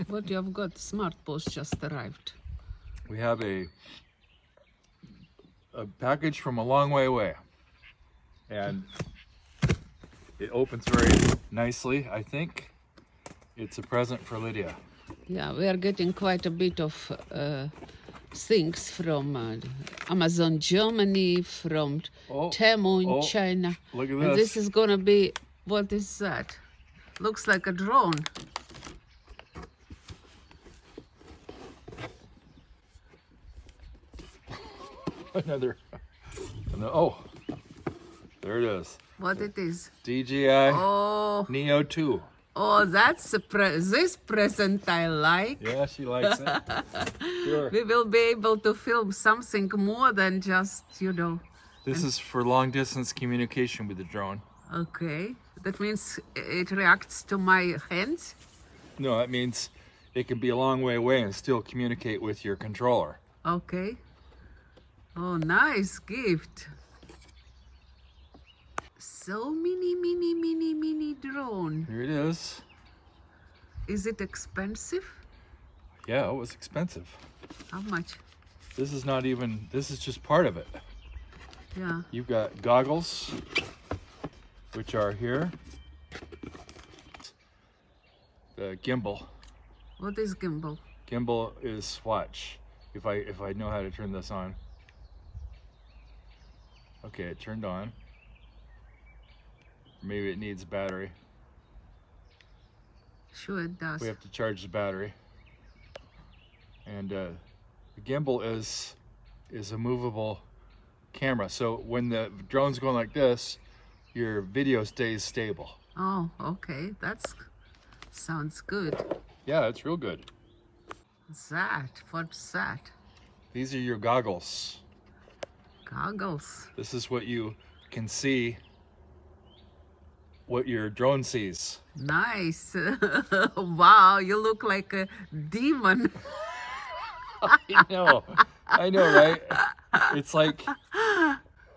What you have got? Smart Post just arrived. We have a package from a long way away. And it opens very nicely, I think. It's a present for Lydia. Yeah, we are getting quite a bit of things from Amazon Germany, from Temu in China. Look at And this is gonna be, what is that? Looks like a drone. Another, oh, there it is. What it is? DJI Oh, NEO 2. oh, that's a this present I like. Yeah, she likes it. Sure. We will be able to film something more than just, you know. This is for long distance communication with the drone. Okay, that means it reacts to my hands. No, that means it can be a long way away and still communicate with your controller. Okay. Oh, nice gift. So mini drone. Here it is. Is it expensive? Yeah, it was expensive. How much? This is not even, this is just part of it. Yeah. You've got goggles, which are here. The gimbal. What is gimbal? Gimbal is, watch, if I know how to turn this on. Okay, it turned on. Maybe it needs battery. Sure it does. We have to charge the battery. And the gimbal is a movable camera. So when the drone's going like this, your video stays stable. Oh, okay. That's sounds good. Yeah, it's real good. What's that? These are your goggles. Goggles. This is what you can see, what your drone sees. Nice. Wow, you look like a demon. I know, right? It's like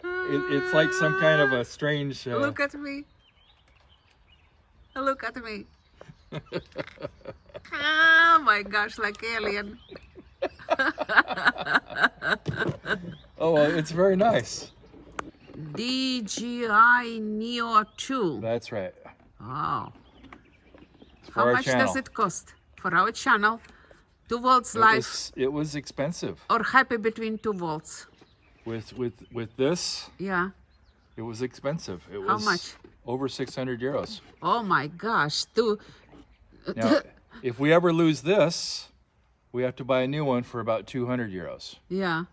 it's like some kind of a strange. Look at me. Look at me. Oh my gosh, like alien. Oh, well, it's very nice. DJI NEO 2. That's right. Wow. For How our much channel. does it cost? For our channel? 2 volts live It was expensive. or happy between 2 volts? With this, Yeah. it was expensive. It was How much? over 600 euros. Oh my gosh. Now, if we ever lose this, we have to buy a new one for about 200 euros. Yeah.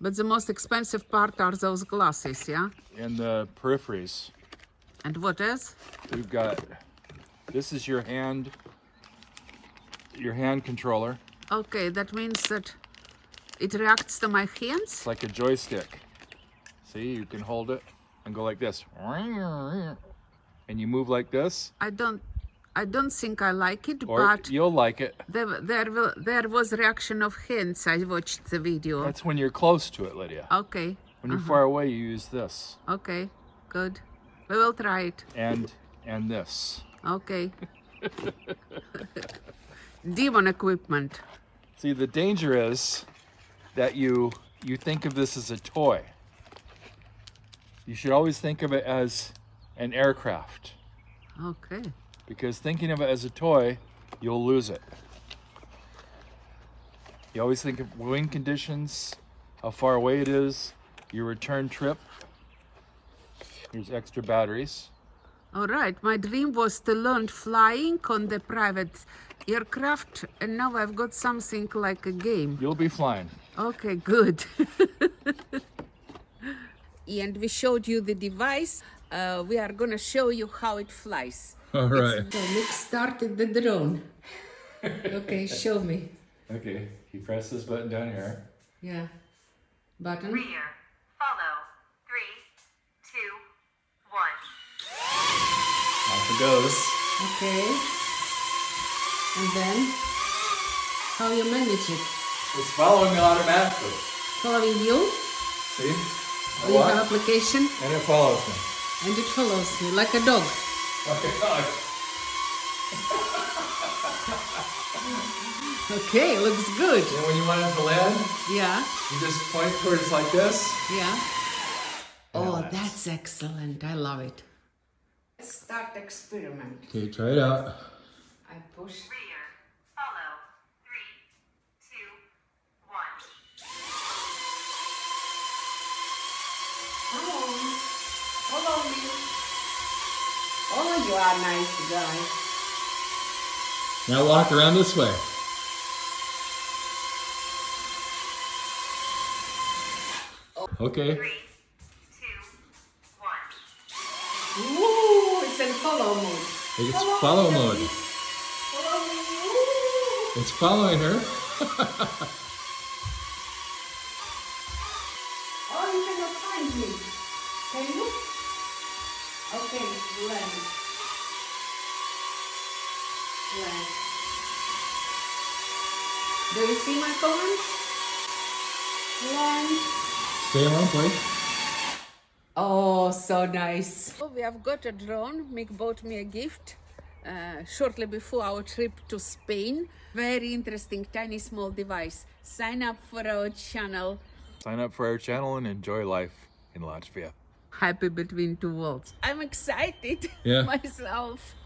But the most expensive part are those glasses, yeah? And the peripheries. And what else? We've got, this is your hand controller. Okay, that means that it reacts to my hands? It's like a joystick. See, you can hold it and go like this. And you move like this. I don't think I like it, Or but you'll like it. there was reaction of hands. I watched the video. That's when you're close to it, Lydia. Okay. When you're far away, you use this. Okay. Good. We will try it. And this. Okay. Demon equipment. See, the danger is that you think of this as a toy. You should always think of it as an aircraft. Okay. Because thinking of it as a toy, you'll lose it. You always think of wind conditions, how far away it is, your return trip. Here's extra batteries. All right. My dream was to learn flying on the private aircraft, and now I've got something like a game. You'll be flying. Okay, good. And we showed you the device. We are going to show you how it flies. All right. So Mick started the drone. Okay, show me. Okay, you press this button down here. Yeah. Button. Rear. Follow. 3, 2, 1. Off it goes. Okay. And then, how you manage it? It's following me automatically. Following you? See? Or you have application? And it follows me. And it follows you like a dog. Like a dog. Okay, looks good. And when you want it to land, Yeah, you just point towards like this. yeah. Oh, lands. that's excellent. I love it. Let's start experiment. Okay, try it out. I push. Rear. Follow. 3, 2, 1. Come on. Follow me. Oh, you are a nice guy. Now walk around this way. Okay. 3, 2, 1. Ooh, it's in follow mode. It's follow mode. Follow me. Ooh. It's following her. Oh, you cannot find me. Can you? Okay, land. Land. Do you see my comments? Land. Stay in one place. Oh, so nice. We have got a drone. Mick bought me a gift shortly before our trip to Spain. Very interesting, tiny, small device. Sign up for our channel. Sign up for our channel and enjoy life in Latvia. Happy between two worlds. I'm excited Yeah. myself.